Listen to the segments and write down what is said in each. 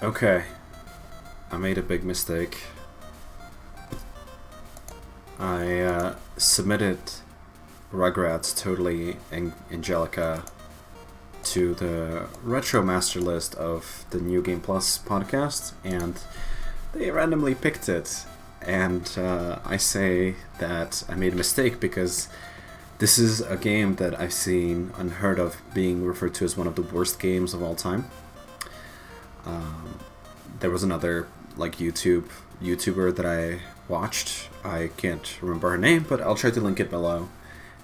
Okay, I made a big mistake. I submitted Rugrats Totally Angelica to the Retro Master list of the New Game Plus podcast, and they randomly picked it. And I say that I made a mistake because this is a game that I've seen unheard of being referred to as one of the worst games of all time. There was another YouTuber that I watched. I can't remember her name, but I'll try to link it below.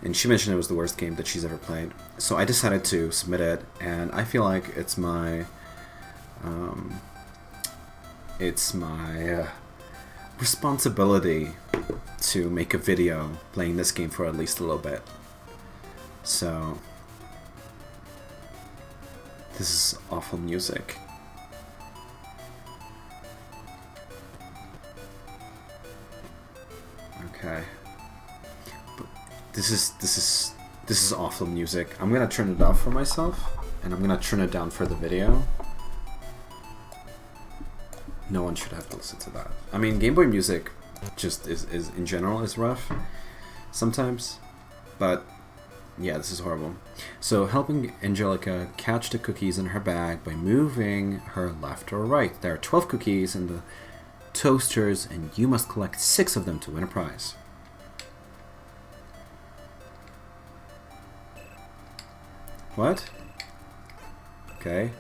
And she mentioned it was the worst game that she's ever played. So I decided to submit it, and I feel like it's my responsibility to make a video playing this game for at least a little bit. So this is awful music. Okay. But this is awful music. I'm gonna turn it off for myself, and I'm gonna turn it down for the video. No one should have to listen to that. I mean, Game Boy music just is in general is rough sometimes, but yeah, this is horrible. So, helping Angelica catch the cookies in her bag by moving her left or right. There are 12 cookies in the toasters, and you must collect 6 of them to win a prize. What? Okay.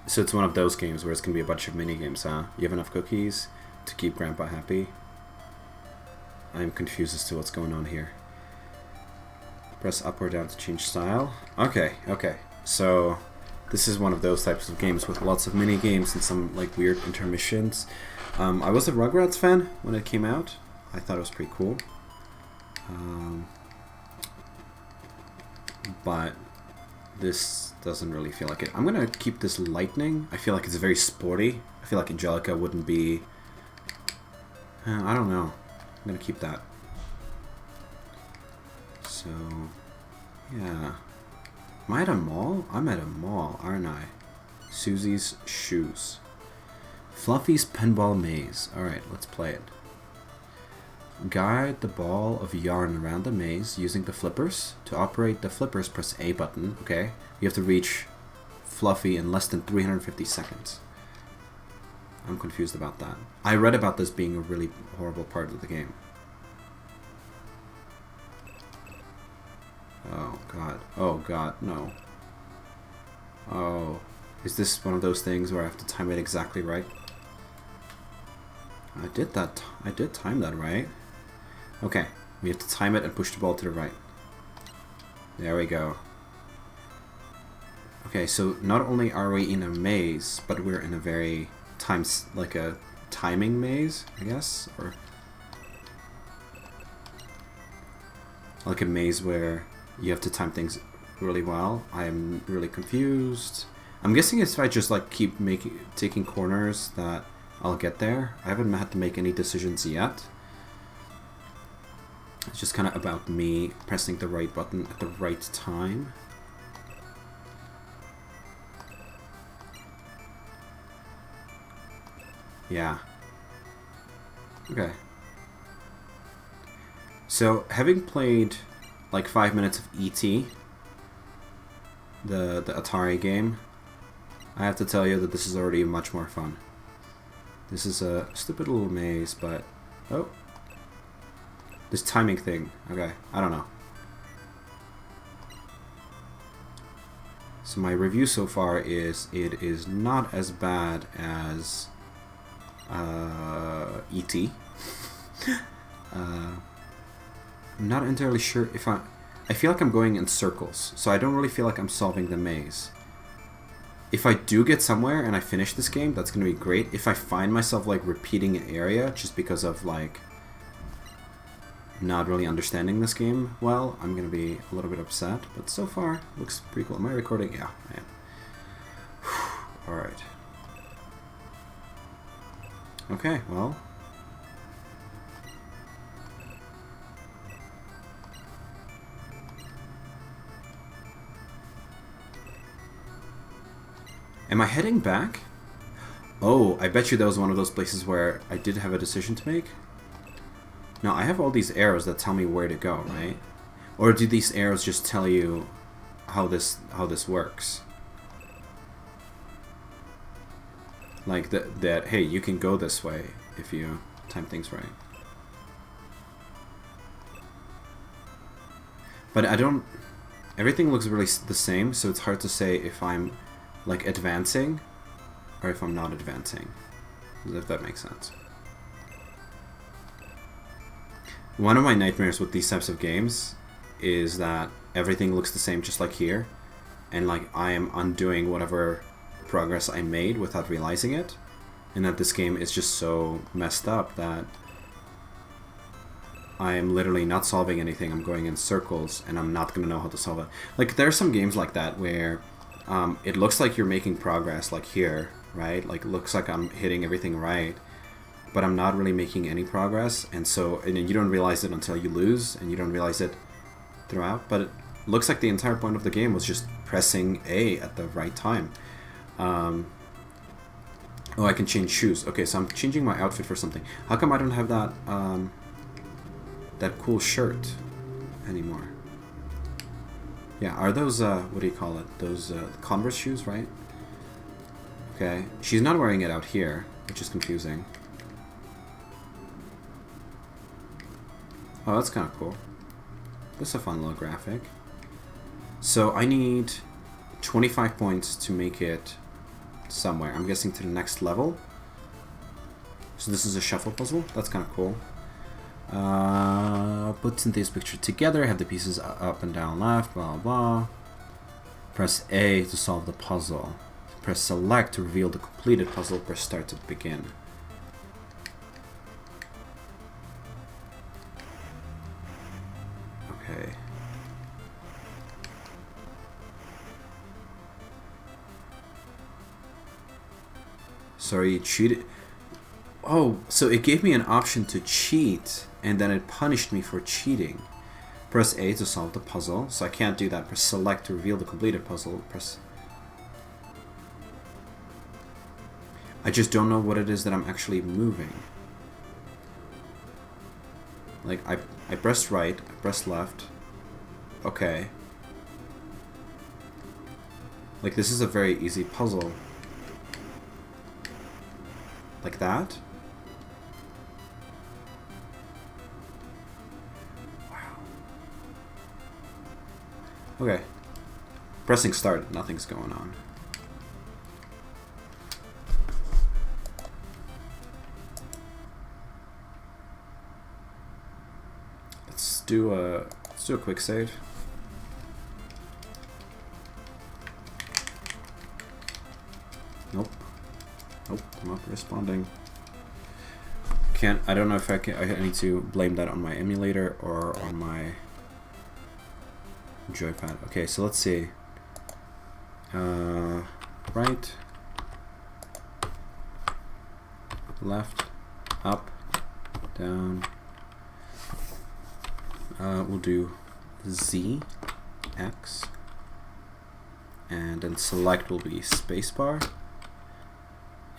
So it's one of those games where it's going to be a bunch of mini games, huh? You have enough cookies to keep Grandpa happy? I'm confused as to what's going on here. Press up or down to change style. Okay. So this is one of those types of games with lots of mini games and some like weird intermissions. I was a Rugrats fan when it came out. I thought it was pretty cool. But this doesn't really feel like it. I'm gonna keep this lightning. I feel like it's very sporty. I feel like Angelica wouldn't be... I don't know. I'm gonna keep that. So, yeah. Am I at a mall? I'm at a mall, aren't I? Susie's shoes. Fluffy's pinball maze. Alright, let's play it. Guide the ball of yarn around the maze using the flippers. To operate the flippers, press A button. Okay. You have to reach Fluffy in less than 350 seconds. I'm confused about that. I read about this being a really horrible part of the game. Oh god. Oh god, no. Oh. Is this one of those things where I have to time it exactly right? I did time that right. Okay. We have to time it and push the ball to the right. There we go. Okay, so not only are we in a maze, but we're in a very like a timing maze, I guess, or like a maze where you have to time things really well. I'm really confused. I'm guessing if I just like keep taking corners that I'll get there. I haven't had to make any decisions yet. It's just kind of about me pressing the right button at the right time. Yeah. Okay. So, having played like 5 minutes of E.T., the Atari game, I have to tell you that this is already much more fun. This is a stupid little maze, but... Oh. This timing thing. Okay, I don't know. So my review so far is it is not as bad as E.T. I'm not entirely sure if I feel like I'm going in circles, so I don't really feel like I'm solving the maze. If I do get somewhere and I finish this game, that's going to be great. If I find myself like repeating an area just because of like not really understanding this game well, I'm going to be a little bit upset. But so far, looks pretty cool. Am I recording? Yeah, I am. Alright. Okay, well. Am I heading back? Oh, I bet you that was one of those places where I did have a decision to make. Now, I have all these arrows that tell me where to go, right? Or do these arrows just tell you how this works? Like that hey, you can go this way if you time things right. But I don't... Everything looks really the same, so it's hard to say if I'm, like, advancing or if I'm not advancing. If that makes sense. One of my nightmares with these types of games is that everything looks the same just like here, and like I am undoing whatever progress I made without realizing it, and that this game is just so messed up that I am literally not solving anything. I'm going in circles and I'm not going to know how to solve it. Like, there are some games like that where it looks like you're making progress, like here, right? Like, it looks like I'm hitting everything right, but I'm not really making any progress, and then you don't realize it until you lose, and you don't realize it throughout. But it looks like the entire point of the game was just pressing A at the right time. Oh, I can change shoes. Okay, so I'm changing my outfit for something. How come I don't have that that cool shirt anymore? Yeah, are those what do you call it? Those Converse shoes, right? Okay, she's not wearing it out here, which is confusing. Oh, that's kind of cool. That's a fun little graphic. So I need 25 points to make it somewhere. I'm guessing to the next level. So this is a shuffle puzzle. That's kind of cool. Put Cynthia's picture together. Have the pieces up and down left. Blah, blah. Press A to solve the puzzle. Press select to reveal the completed puzzle. Press start to begin. Okay. Sorry, you cheated. Oh, so it gave me an option to cheat, and then it punished me for cheating. Press A to solve the puzzle, so I can't do that. Press select to reveal the completed puzzle. Press... I just don't know what it is that I'm actually moving. Like, I pressed right, I pressed left. Okay. Like, this is a very easy puzzle. Like that? Wow. Okay. Pressing start, nothing's going on. Let's do a quick save. Nope. Nope, not responding. I don't know if I need to blame that on my emulator or on my joypad. Okay, so let's see. Right, left, up, down. We'll do Z, X, and then select will be spacebar,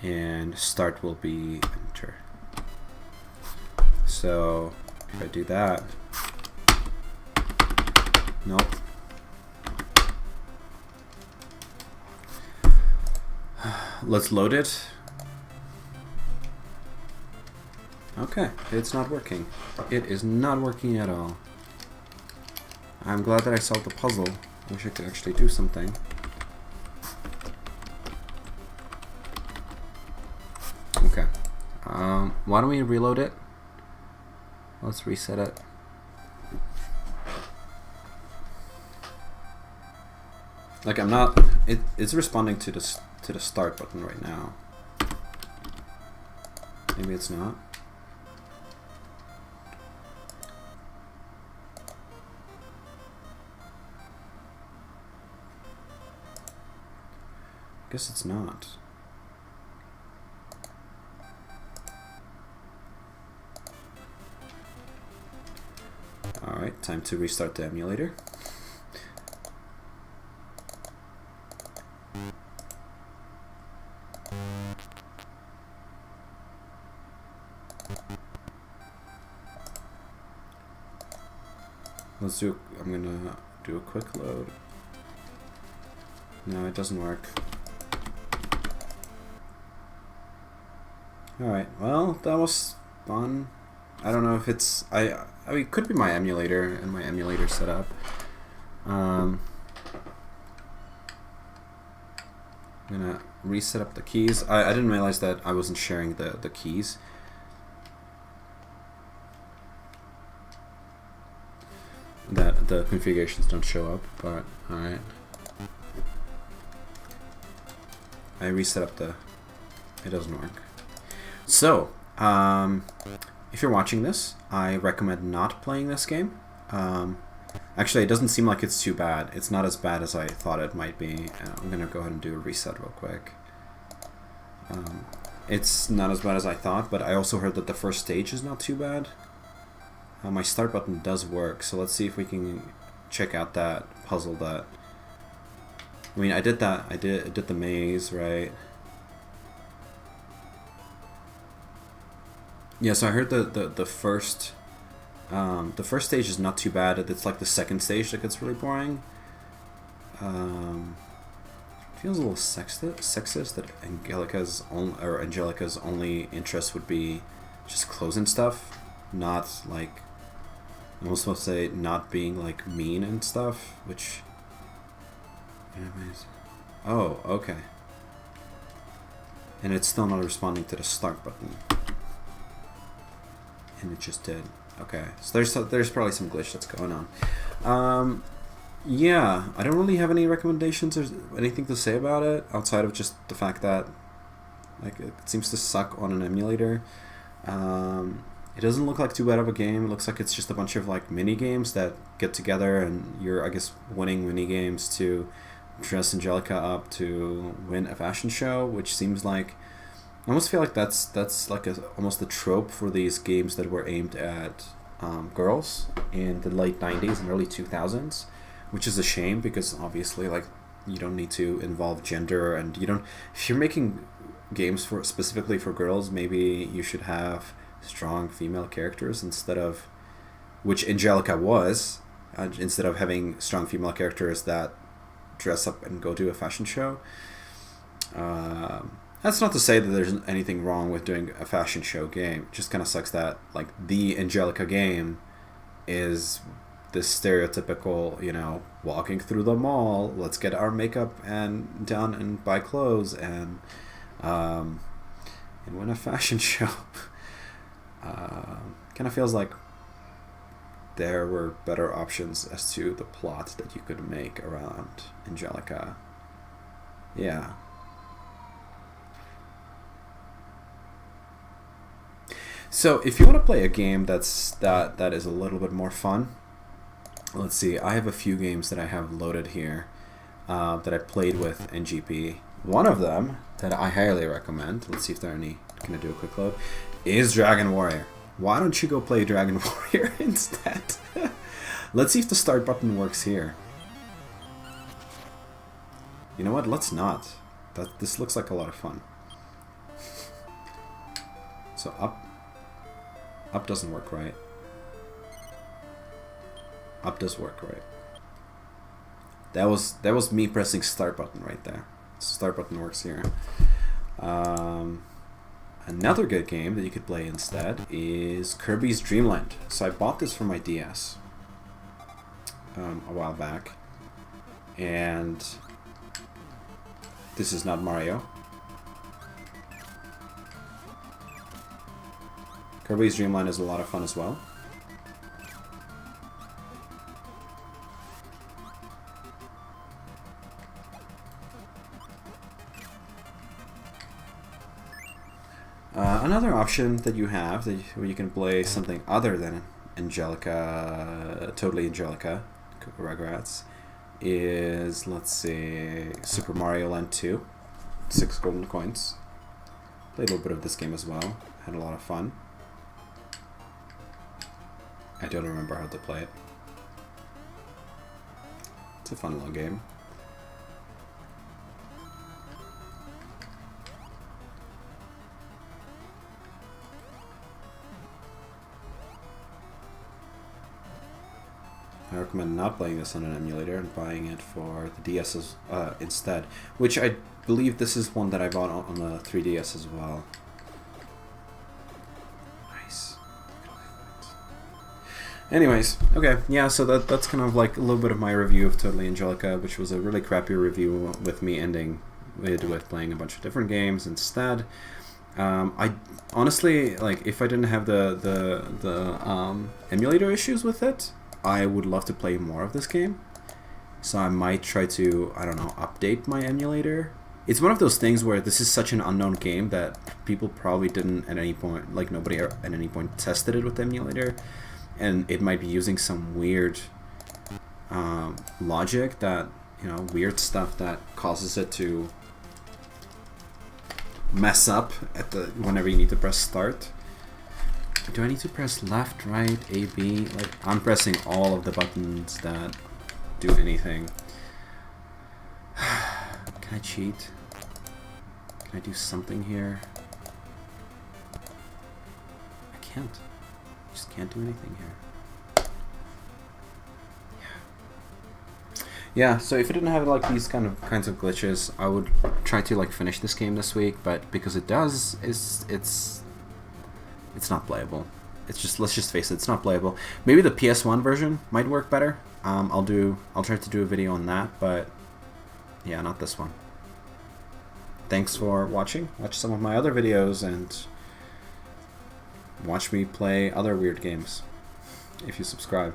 and start will be enter. So if I do that, nope. Let's load it. Okay, it's not working. It is not working at all. I'm glad that I solved the puzzle. I wish I could actually do something. Okay. Why don't we reload it? Let's reset it. Like, I'm not... It's responding to the start button right now. Maybe it's not. Guess it's not. Alright, time to restart the emulator. I'm gonna do a quick load. No, it doesn't work. Alright, well, that was fun. I don't know if it's... I mean, it could be my emulator and my emulator setup. I'm gonna reset up the keys. I didn't realize that I wasn't sharing the keys. That the configurations don't show up, but alright. I reset up the... It doesn't work. So, if you're watching this, I recommend not playing this game. Actually, it doesn't seem like it's too bad. It's not as bad as I thought it might be. I'm going to go ahead and do a reset real quick. It's not as bad as I thought, but I also heard that the first stage is not too bad. My start button does work, so let's see if we can check out that puzzle that... I mean, I did that. I did the maze, right? Yeah, so I heard the first stage is not too bad. It's like the second stage that gets really boring. Feels a little sexist that Angelica's only interest would be just closing stuff, not like... I'm almost supposed to say not being like mean and stuff, which... Oh, okay. And it's still not responding to the start button. And it just did. Okay, so there's probably some glitch that's going on. Yeah, I don't really have any recommendations or anything to say about it outside of just the fact that like it seems to suck on an emulator. It doesn't look like too bad of a game. It looks like it's just a bunch of like mini games that get together, and you're, I guess, winning mini games to dress Angelica up to win a fashion show, which seems like... I almost feel like that's like almost the trope for these games that were aimed at girls in the late 90s and early 2000s, which is a shame because obviously like you don't need to involve gender, and you don't... If you're making games for specifically for girls, maybe you should have strong female characters instead of, which Angelica was, instead of having strong female characters that dress up and go to a fashion show. That's not to say that there's anything wrong with doing a fashion show game. It just kind of sucks that like the Angelica game is this stereotypical, you know, walking through the mall, let's get our makeup and done and buy clothes and win a fashion show. Kind of feels like there were better options as to the plot that you could make around Angelica. Yeah. So if you want to play a game that is a little bit more fun, let's see. I have a few games that I have loaded here that I played with NGP. One of them that I highly recommend, let's see if there are any, can I do a quick load, is Dragon Warrior. Why don't you go play Dragon Warrior instead? Let's see if the start button works here. You know what? Let's not. This looks like a lot of fun. So up doesn't work right. Up does work right. That was me pressing start button right there. So start button works here. Another good game that you could play instead is Kirby's Dream Land. So I bought this for my DS a while back, and this is not Mario. Kirby's Dream Land is a lot of fun as well. Another option that you have where you can play something other than Angelica, totally Angelica, Rugrats, is, let's see, Super Mario Land 2, 6 golden coins. Played a little bit of this game as well, had a lot of fun. I don't remember how to play it. It's a fun little game. I recommend not playing this on an emulator and buying it for the DS instead, which I believe this is one that I bought on the 3DS as well. Nice. Anyways, okay, yeah, so that's kind of like a little bit of my review of Totally Angelica, which was a really crappy review with me ending with playing a bunch of different games instead. I honestly, like, if I didn't have the emulator issues with it, I would love to play more of this game. So I might try to, I don't know, update my emulator. It's one of those things where this is such an unknown game that people probably didn't at any point, like nobody at any point tested it with the emulator. And it might be using some weird logic that, you know, weird stuff that causes it to mess up at the whenever you need to press start. Do I need to press left, right, A, B? Like, I'm pressing all of the buttons that do anything. Can I cheat? Can I do something here? I can't. I just can't do anything here. Yeah, so if it didn't have like these kinds of glitches, I would try to like finish this game this week, but because it does, it's not playable. It's just, let's just face it, it's not playable. Maybe the PS1 version might work better. I'll try to do a video on that, but yeah, not this one. Thanks for watching. Watch some of my other videos and watch me play other weird games if you subscribe.